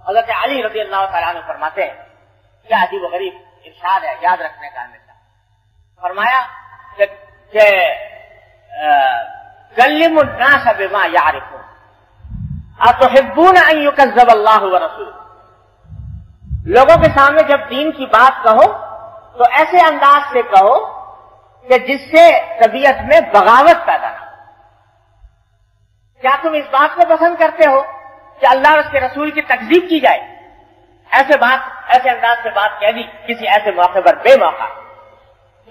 حضرت علی رضی اللہ تعالیٰ عنہ فرماتے ہیں، کیا عجیب و غریب ارشاد ہے، یاد رکھنے کا ہمیشہ. فرمایا کہ کلموا الناس بما یعرفون اتحبون ان یکذب اللہ ورسولہ. لوگوں کے سامنے جب دین کی بات کہو تو ایسے انداز سے کہو کہ جس سے طبیعت میں بغاوت پیدا نہ ہو. کیا تم اس بات کو پسند کرتے ہو کہ اللہ اور اس کے رسول کی تکذیب کی جائے؟ ایسے انداز سے بات کہہ دی کسی ایسے موقع پر بے موقع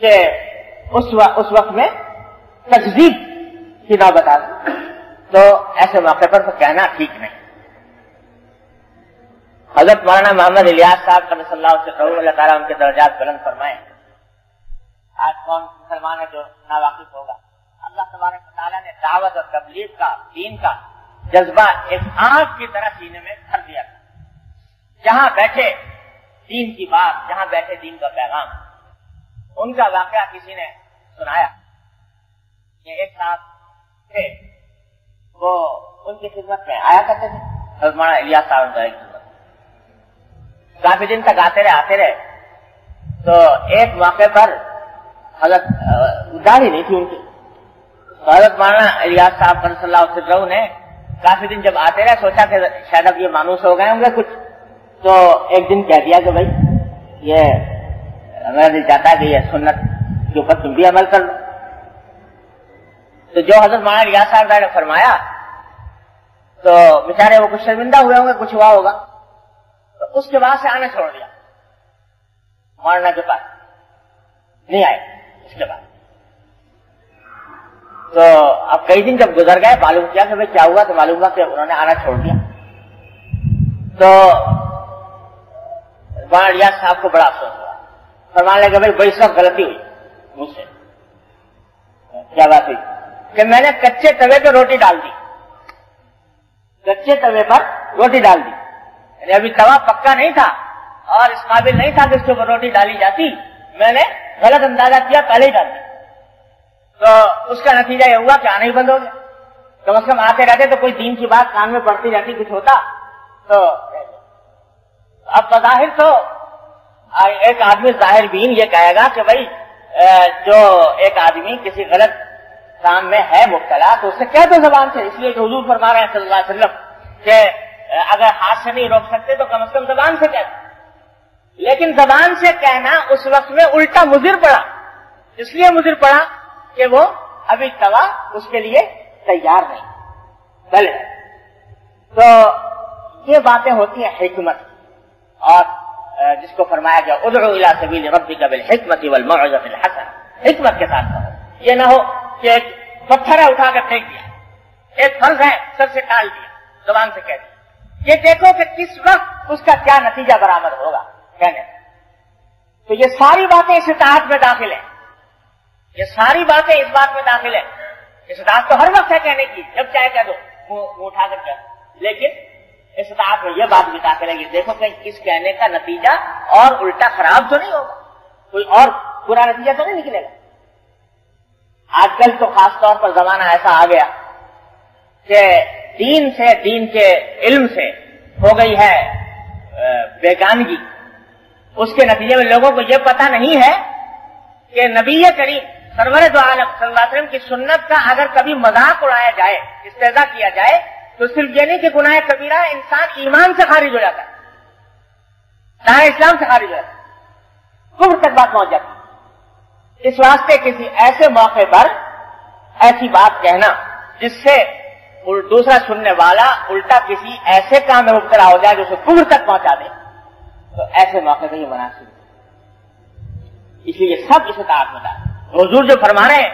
کہ اس وقت میں تکذیب کی نوبت آ گئی، تو ایسے موقع پر کہنا ٹھیک نہیں. حضرت مولانا محمد الیاس صاحب کا صلی اللہ تعالیٰ ان کے درجات بلند فرمائے. آج کون مسلمان ہے جو ناواقف ہوگا؟ اللہ تبارک و تعالیٰ نے دعوت اور تبلیغ کا، دین کا جذبہ ایک آگ کی طرح سینے میں بھر دیا تھا. جہاں بیٹھے دین کی بات، جہاں بیٹھے دین کا پیغام. ان کا واقعہ کسی نے سنایا کہ ایک صاحب تھے، وہ ان کی خدمت میں آیا کرتے تھے. حضرت مولانا الیاس صاحب کی خدمت کافی دن تک آتے رہے. تو ایک موقع پر حضرت داڑھی نہیں تھی ان کی، تو حضرت مولانا الیاس صاحب صلی اللہ علیہ وسلم نے کافی دن جب آتے رہے سوچا کہ شاید اب یہ مانوس ہو گئے ہوں گے کچھ. تو ایک دن کہہ دیا کہ بھائی یہ میرا دل چاہتا ہے کہ یہ سنت کے اوپر تم بھی عمل کر لو. تو جو حضرت مولانا الیاس صاحب نے فرمایا تو بیچارے وہ کچھ شرمندہ ہوئے ہوں گے، کچھ ہوا ہوگا. تو اس کے بعد سے آنا چھوڑ دیا، مولانا کے پاس نہیں آئے. اس کے بعد تو اب کئی دن جب گزر گئے، معلوم کیا کہ بھائی کیا ہوا، تو معلوم ہوا کہ انہوں نے آنا چھوڑ دیا. تو مولانا الیاس صاحب کو بڑا افسوس ہوا. فرمانے لگے بھائی بڑی سخت غلطی ہوئی مجھ سے. کیا بات ہوئی؟ کہ میں نے کچے توے پہ روٹی ڈال دی. کچے توے پر روٹی ڈال دی، یعنی ابھی توا پکا نہیں تھا اور اس قابل نہیں تھا کہ اس کے اوپر روٹی ڈالی جاتی. میں نے غلط اندازہ کیا، پہلے ہی ڈال دی. تو اس کا نتیجہ یہ ہوا کہ آنا ہی بند ہو گیا. کم از کم آتے رہتے تو کوئی دین کی بات کان میں پڑتی رہتی، کچھ ہوتا. تو اب بظاہر تو ایک آدمی ظاہر بین یہ کہے گا کہ بھائی جو ایک آدمی کسی غلط کام میں ہے مبتلا تو اس سے کہہ دو زبان سے. اس لیے کہ حضور فرما رہے ہیں صلی اللہ علیہ وسلم کہ اگر ہاتھ سے نہیں روک سکتے تو کم از کم زبان سے کہہ دو. لیکن زبان سے کہنا اس وقت میں الٹا مضر پڑا. اس لیے مضر پڑا کہ وہ ابھی توا اس کے لیے تیار نہیں. بلے تو یہ باتیں ہوتی ہیں حکمت، اور جس کو فرمایا گیا ادعو الی سبیل ربک بالحکمت والموعظۃ الحسنہ. حکمت کے ساتھ کہو. یہ نہ ہو کہ ایک پتھر ہے اٹھا کر پھینک دیا، ایک فرض ہے سر سے ٹال دیا، زبان سے کہہ دیا. یہ دیکھو کہ کس وقت اس کا کیا نتیجہ برآمد ہوگا کہنے. تو یہ ساری باتیں اس اطاعت میں داخل ہیں. یہ ساری باتیں اس بات میں داخل ہیں. استطاعت تو ہر وقت ہے کہنے کی، جب چاہے کہہ دو، منہ اٹھا کر کہہ دو. لیکن استطاعت میں یہ بات بھی داخل ہے کہ دیکھو کہ اس کہنے کا نتیجہ اور الٹا خراب تو نہیں ہوگا، کوئی اور برا نتیجہ تو نہیں نکلے گا. آج کل تو خاص طور پر زمانہ ایسا آ گیا کہ دین سے، دین کے علم سے ہو گئی ہے بیگانگی. اس کے نتیجے میں لوگوں کو یہ پتہ نہیں ہے کہ نبی کریم سرور دو عالم صلی اللہ علیہ وسلم کی سنت کا اگر کبھی مذاق اڑایا جائے، استہزاء کیا جائے، تو صرف یہ نہیں کہ گناہ کبیرہ ہے، انسان ایمان سے خارج ہو جاتا ہے، دائرہ اسلام سے خارج ہو جاتا ہے، کفر تک بات پہنچ جاتی ہے. اس واسطے کسی ایسے موقع پر ایسی بات کہنا جس سے دوسرا سننے والا الٹا کسی ایسے کام میں مبتلا ہو جائے جو اسے کفر تک پہنچا دے، تو ایسے موقع پہ یہ مناسب ہے. اس لیے سب استطاعت میں ڈال. حضور جو فرما رہے ہیں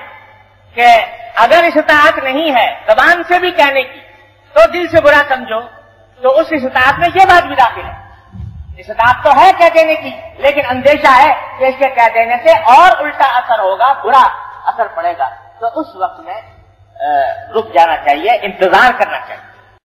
کہ اگر استطاعت نہیں ہے زبان سے بھی کہنے کی تو دل سے برا سمجھو، تو اس استطاعت میں یہ بات بھی داخل ہے. استطاعت تو ہے کہہ دینے کی، لیکن اندیشہ ہے کہ اس کے کہہ دینے سے اور الٹا اثر ہوگا، برا اثر پڑے گا. تو اس وقت میں رک جانا چاہیے، انتظار کرنا چاہیے.